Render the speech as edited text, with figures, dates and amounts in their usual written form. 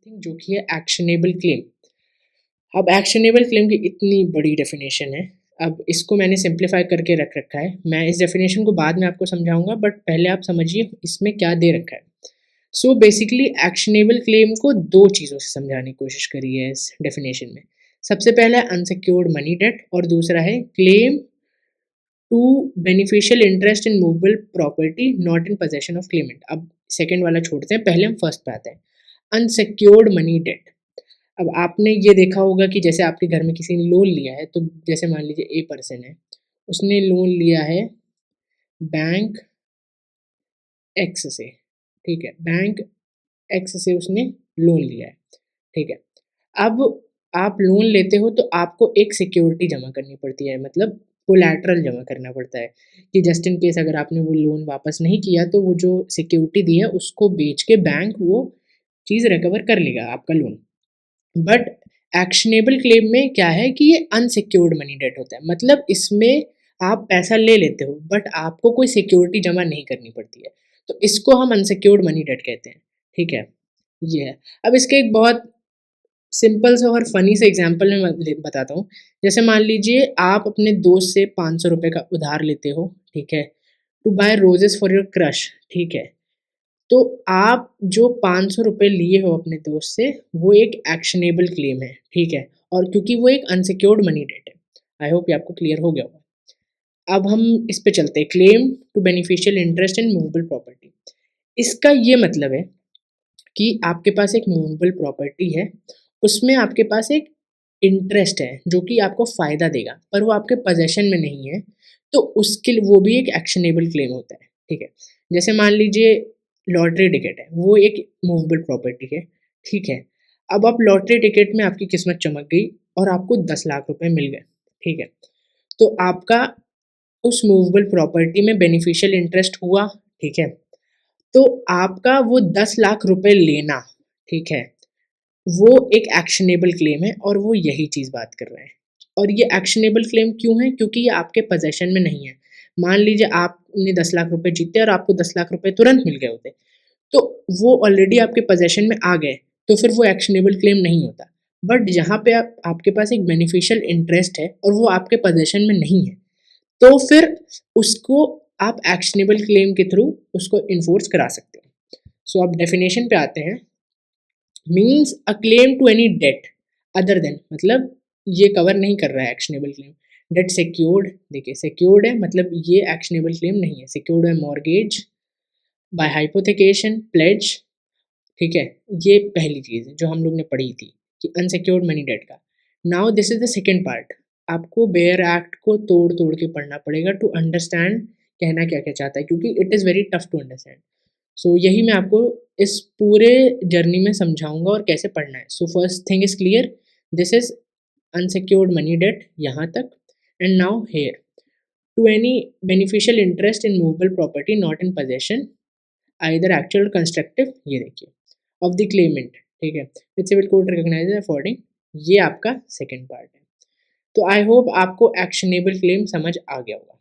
Thing जो कि है एक्शनेबल क्लेम। अब एक्शनेबल क्लेम की इतनी बड़ी डेफिनेशन है, अब इसको मैंने सिंप्लीफाई करके रख रखा है। मैं इस डेफिनेशन को बाद में आपको समझाऊंगा, बट पहले आप समझिए इसमें क्या दे रखा है। सो बेसिकली एक्शनेबल क्लेम को दो चीज़ों से समझाने की कोशिश करी है इस डेफिनेशन में। सबसे पहला है अनसिक्योर्ड मनी डेट और दूसरा है claim to beneficial interest in movable property not in possession of claimant. अब सेकेंड वाला छोड़ते हैं, पहले हम फर्स्ट पे आते हैं, अनसिक्योर्ड मनी डेट। अब आपने ये देखा होगा कि जैसे आपके घर में किसी ने लोन लिया है, तो जैसे मान लीजिए ए पर्सन है, उसने लोन लिया है बैंक एक्स से, ठीक है, बैंक एक्स से उसने लोन लिया है, ठीक है। अब आप लोन लेते हो तो आपको एक सिक्योरिटी जमा करनी पड़ती है, मतलब कोलैटरल जमा करना पड़ता है कि जस्ट इन केस अगर आपने वो लोन वापस नहीं किया तो वो जो सिक्योरिटी दी है उसको बेच के बैंक वो चीज़ रिकवर कर लेगा आपका लोन। बट एक्शनेबल क्लेम में क्या है कि ये अनसिक्योर्ड मनी डेट होता है, मतलब इसमें आप पैसा ले लेते हो बट आपको कोई सिक्योरिटी जमा नहीं करनी पड़ती है, तो इसको हम अनसिक्योर्ड मनी डेट कहते हैं, ठीक है। ये है। अब इसके एक बहुत सिंपल सा और फनी से एग्जांपल मैं बताता हूँ। जैसे मान लीजिए आप अपने दोस्त से 500 रुपये का उधार लेते हो, ठीक है, to buy roses for your crush, ठीक है। तो आप जो 500 रुपये लिए हो अपने दोस्त से, वो एक एक्शनेबल क्लेम है, ठीक है, और क्योंकि वो एक अनसिक्योर्ड मनी डेट है। आई होप ये आपको क्लियर हो गया होगा। अब हम इस पे चलते हैं, claim to beneficial interest in movable property. इसका ये मतलब है कि आपके पास एक मूवेबल प्रॉपर्टी है, उसमें आपके पास एक इंटरेस्ट है जो कि आपको फ़ायदा देगा, पर वो आपके पोजेशन में नहीं है, तो उसके लिए वो भी एक एक्शनेबल क्लेम होता है, ठीक है। जैसे मान लीजिए लॉटरी टिकट है, वो एक मूवेबल प्रॉपर्टी है, ठीक है। अब आप लॉटरी टिकट में आपकी किस्मत चमक गई और आपको 10 लाख रुपए मिल गए, ठीक है। तो आपका उस मूवेबल प्रॉपर्टी में बेनिफिशियल इंटरेस्ट हुआ, ठीक है। तो आपका वो 10 लाख रुपए लेना, ठीक है, वो एक एक्शनेबल क्लेम है और वो यही चीज़ बात कर रहे हैं। और ये एक्शनेबल क्लेम क्यों है? क्योंकि ये आपके पोजेशन में नहीं है। मान लीजिए आपने 10 लाख रुपए जीते और आपको 10 लाख रुपए तुरंत मिल गए होते, तो वो ऑलरेडी आपके पोजेशन में आ गए, तो फिर वो एक्शनेबल क्लेम नहीं होता। बट जहाँ पे आपके पास एक बेनिफिशियल इंटरेस्ट है और वो आपके पोजेशन में नहीं है, तो फिर उसको आप एक्शनेबल क्लेम के थ्रू उसको इन्फोर्स करा सकते हो। सो अब डेफिनेशन पे आते हैं। Means a claim to any debt other than, मतलब ये कवर नहीं कर रहा है एक्शनेबल क्लेम। डेट सिक्योर्ड, देखिए सिक्योर्ड है मतलब ये एक्शनेबल क्लेम नहीं है। सिक्योर्ड है मॉर्गेज, बाय हाइपोथेकेशन, प्लेज, ठीक है। ये पहली चीज़ है जो हम लोग ने पढ़ी थी कि अनसिक्योर्ड मनी डेट का। Now this is the second part. आपको बेयर एक्ट को तोड़ तोड़ के पढ़ना पड़ेगा टू अंडरस्टैंड कहना क्या क्या चाहता है, क्योंकि it is very tough to understand. So यही मैं आपको इस पूरे जर्नी में समझाऊंगा और कैसे पढ़ना है। So first thing is clear, this is unsecured money debt यहाँ तक। And now here, to any beneficial interest in movable property not in possession either actual constructive, ये देखिए, ऑफ द क्लेमेंट, ठीक है, which civil court recognise affording, ये आपका second part है। तो आई होप आपको एक्शनेबल क्लेम समझ आ गया होगा।